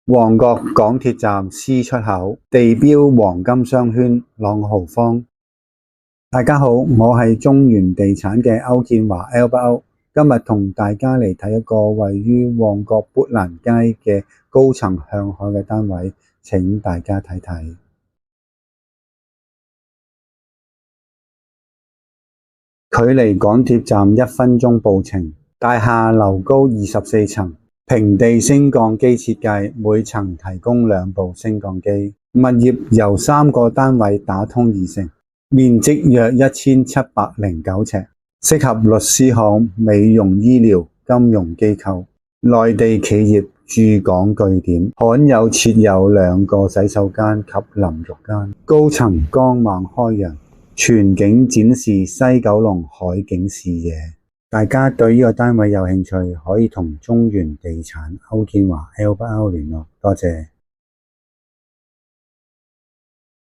旺角港鐵站 C 出口，地標黃金商圈朗豪坊。大家好，我係中原地產嘅歐建華 Albert， 今日同大家嚟睇一個位於旺角砵蘭街嘅高層向海嘅單位，請大家睇睇。距離港鐵站1分鐘步程，大廈樓高24層。平地升降機設計，每層提供2部升降機。物業由3個單位打通而成，面積約1709尺，適合律師行、美容醫療、金融機構、內地企業駐港據點。罕有設有2個洗手間及淋浴間，高層光猛開揚，全景展示西九龍海景視野。大家對呢個單位有興趣，可以同中原地產歐建華 Albert 聯絡，多謝。